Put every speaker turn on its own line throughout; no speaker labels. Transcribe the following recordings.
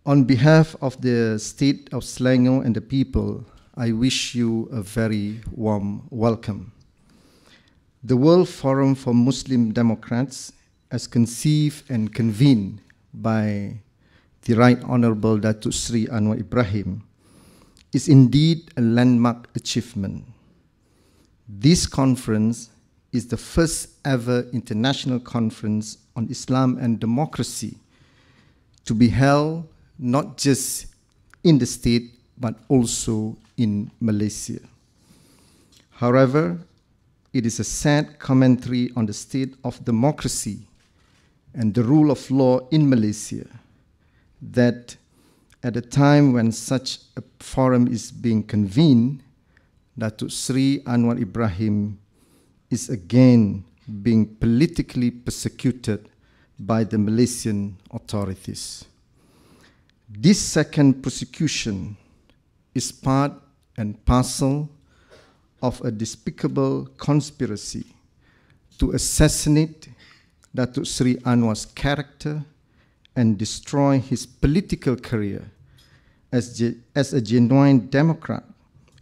On behalf of the state of Selangor and the people, I wish you a very warm welcome. The World Forum for Muslim Democrats, as conceived and convened by the Right Honorable Datuk Sri Anwar Ibrahim, is indeed a landmark achievement. This conference is the first ever international conference on Islam and democracy to be held not just in the state but also in Malaysia. However, it is a sad commentary on the state of democracy and the rule of law in Malaysia that at a time when such a forum is being convened, Datuk Sri Anwar Ibrahim is again being politically persecuted by the Malaysian authorities. This second persecution is part and parcel of a despicable conspiracy to assassinate Datuk Sri Anwar's character and destroy his political career as a genuine democrat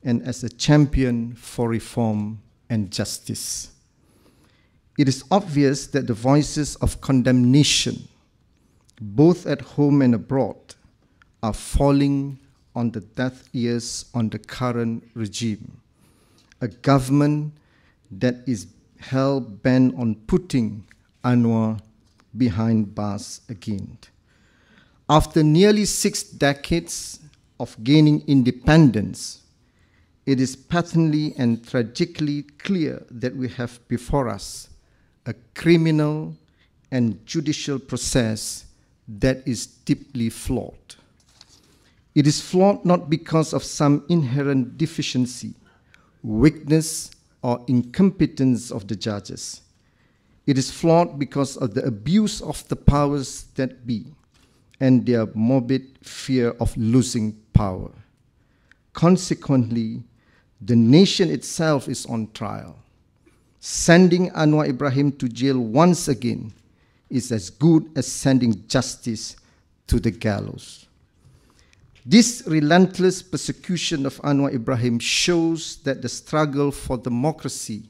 and as a champion for reform and justice. It is obvious that the voices of condemnation, both at home and abroad, are falling on the deaf ears on the current regime, a government that is hell-bent on putting Anwar behind bars again. After nearly 6 decades of gaining independence, it is patently and tragically clear that we have before us a criminal and judicial process that is deeply flawed. It is flawed not because of some inherent deficiency, weakness, or incompetence of the judges. It is flawed because of the abuse of the powers that be and their morbid fear of losing power. Consequently, the nation itself is on trial. Sending Anwar Ibrahim to jail once again is as good as sending justice to the gallows. This relentless persecution of Anwar Ibrahim shows that the struggle for democracy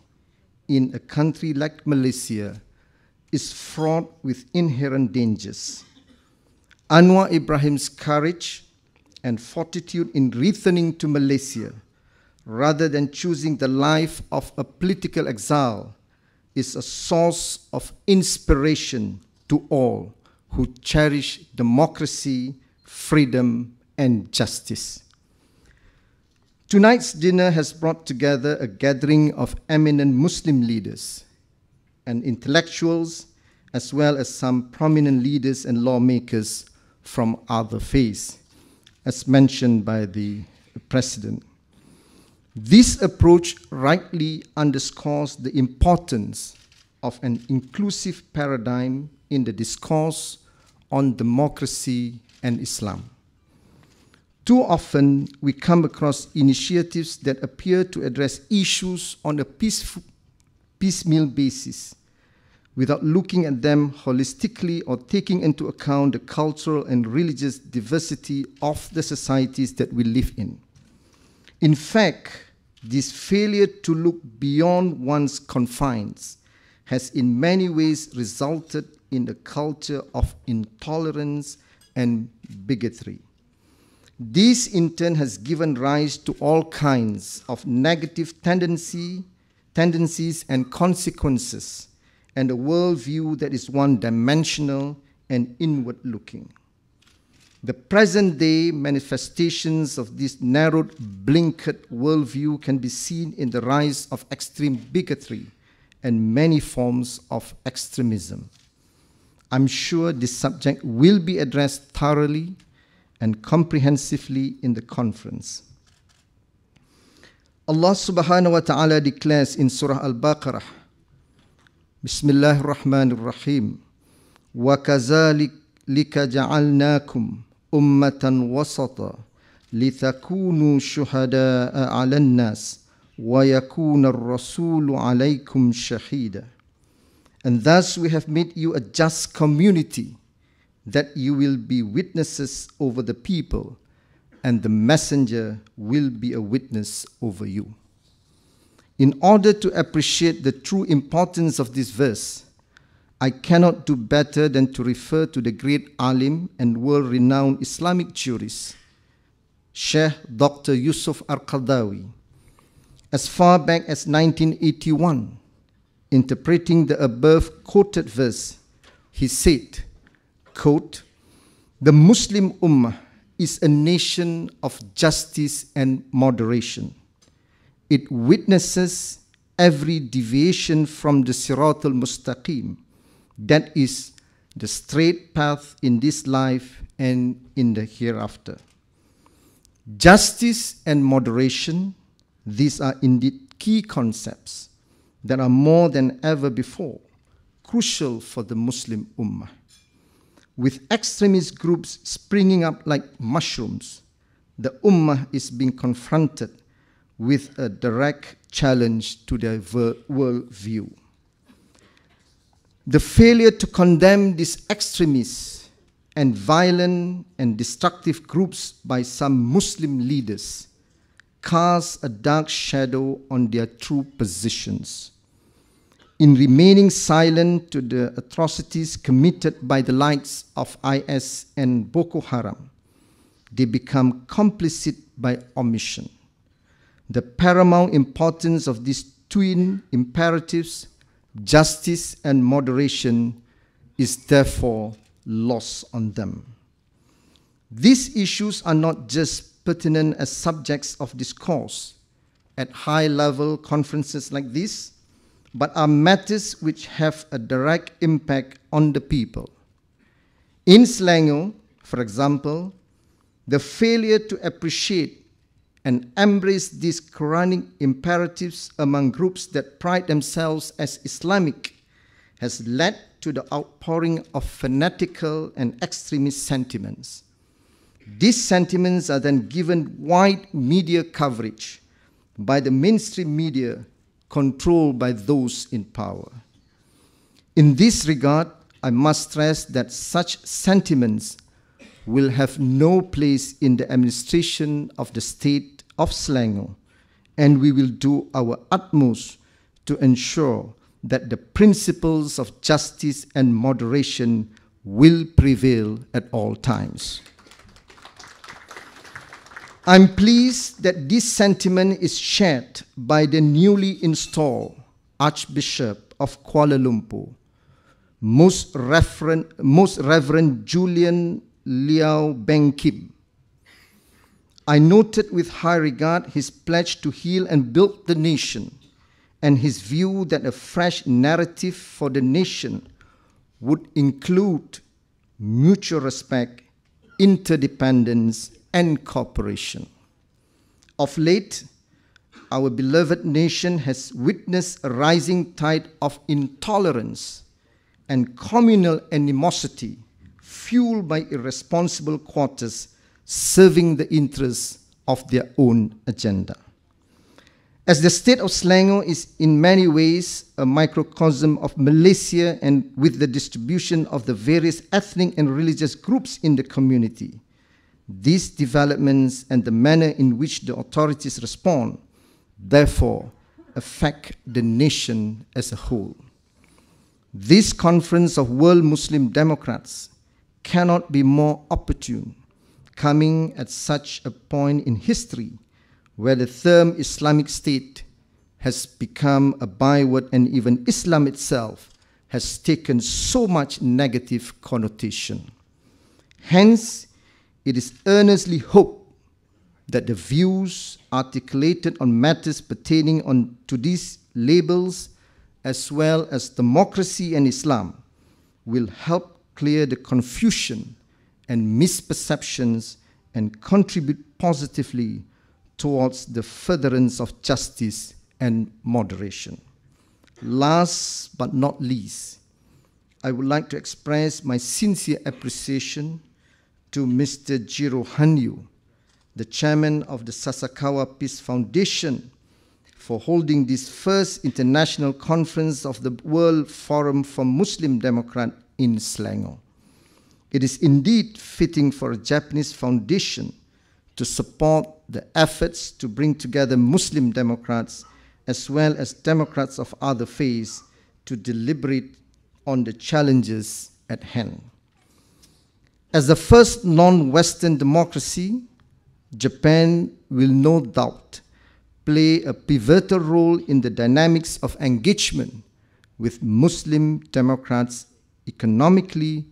in a country like Malaysia is fraught with inherent dangers. Anwar Ibrahim's courage and fortitude in returning to Malaysia rather than choosing the life of a political exile is a source of inspiration to all who cherish democracy, freedom, and justice. Tonight's dinner has brought together a gathering of eminent Muslim leaders and intellectuals, as well as some prominent leaders and lawmakers from other faiths, as mentioned by the President. This approach rightly underscores the importance of an inclusive paradigm in the discourse on democracy and Islam. Too often, we come across initiatives that appear to address issues on a piecemeal basis, without looking at them holistically or taking into account the cultural and religious diversity of the societies that we live in. In fact, this failure to look beyond one's confines has in many ways resulted in a culture of intolerance and bigotry. This in turn has given rise to all kinds of negative tendencies and consequences, and a worldview that is one-dimensional and inward-looking. The present-day manifestations of this narrowed, blinkered worldview can be seen in the rise of extreme bigotry and many forms of extremism. I'm sure this subject will be addressed thoroughly and comprehensively in the conference. Allah subhanahu wa ta'ala declares in Surah Al-Baqarah, Bismillahir Rahmanir Rahim, وَكَذَلِكَ جَعَلْنَاكُمْ أُمَّةً وَسَطًا لِتَكُونُوا شُهَدَاءَ عَلَى النَّاسِ وَيَكُونَ الرَّسُولُ عَلَيْكُمْ شَهِيدًا. And thus we have made you a just community, that you will be witnesses over the people, and the messenger will be a witness over you. In order to appreciate the true importance of this verse, I cannot do better than to refer to the great alim and world-renowned Islamic jurist, Sheikh Dr. Yusuf Al-Qaradawi. As far back as 1981, interpreting the above quoted verse, he said, quote, "The Muslim Ummah is a nation of justice and moderation. It witnesses every deviation from the Sirat al-Mustaqim, that is the straight path in this life and in the hereafter. Justice and moderation, these are indeed key concepts that are more than ever before crucial for the Muslim Ummah. With extremist groups springing up like mushrooms, the Ummah is being confronted with a direct challenge to their worldview. The failure to condemn these extremists and violent and destructive groups by some Muslim leaders casts a dark shadow on their true positions. In remaining silent to the atrocities committed by the likes of IS and Boko Haram, they become complicit by omission. The paramount importance of these twin imperatives, justice and moderation, is therefore lost on them. These issues are not just pertinent as subjects of discourse at high-level conferences like this, but are matters which have a direct impact on the people. In Selangor, for example, the failure to appreciate and embrace these Qur'anic imperatives among groups that pride themselves as Islamic has led to the outpouring of fanatical and extremist sentiments. These sentiments are then given wide media coverage by the mainstream media controlled by those in power. In this regard, I must stress that such sentiments will have no place in the administration of the state of Selangor, and we will do our utmost to ensure that the principles of justice and moderation will prevail at all times. I'm pleased that this sentiment is shared by the newly installed Archbishop of Kuala Lumpur, Most Reverend Julian Liao Beng Kim. I noted with high regard his pledge to heal and build the nation, and his view that a fresh narrative for the nation would include mutual respect, interdependence, and cooperation. Of late, our beloved nation has witnessed a rising tide of intolerance and communal animosity fueled by irresponsible quarters serving the interests of their own agenda. As the state of Selangor is in many ways a microcosm of Malaysia, and with the distribution of the various ethnic and religious groups in the community, these developments and the manner in which the authorities respond, therefore, affect the nation as a whole. This conference of world Muslim democrats cannot be more opportune, coming at such a point in history where the term Islamic State has become a byword and even Islam itself has taken so much negative connotation. Hence, it is earnestly hoped that the views articulated on matters pertaining to these labels, as well as democracy and Islam, will help clear the confusion and misperceptions and contribute positively towards the furtherance of justice and moderation. Last but not least, I would like to express my sincere appreciation to Mr. Jiro Hanyu, the chairman of the Sasakawa Peace Foundation, for holding this first international conference of the World Forum for Muslim Democrats in Selangor. it is indeed fitting for a Japanese foundation to support the efforts to bring together Muslim Democrats as well as Democrats of other faiths to deliberate on the challenges at hand. As the first non-Western democracy, Japan will no doubt play a pivotal role in the dynamics of engagement with Muslim Democrats economically,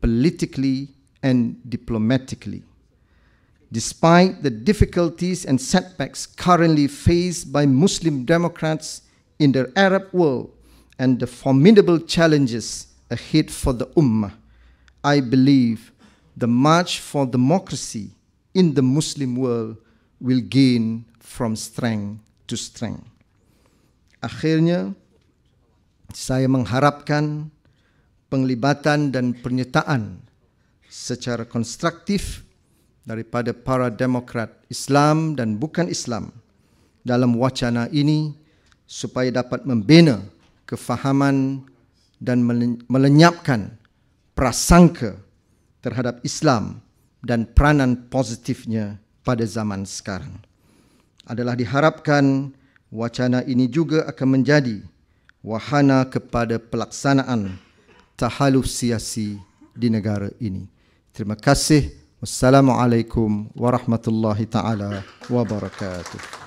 politically, and diplomatically. Despite the difficulties and setbacks currently faced by Muslim Democrats in the Arab world and the formidable challenges ahead for the Ummah, I believe the march for democracy in the Muslim world will gain from strength to strength. Akhirnya, saya mengharapkan penglibatan dan penyertaan secara konstruktif daripada para demokrat Islam dan bukan Islam dalam wacana ini supaya dapat membina kefahaman dan melenyapkan prasangka terhadap Islam dan peranan positifnya pada zaman sekarang. Adalah diharapkan wacana ini juga akan menjadi wahana kepada pelaksanaan tahaluf siasi di negara ini. Terima kasih. Wassalamualaikum warahmatullahi taala wabarakatuh.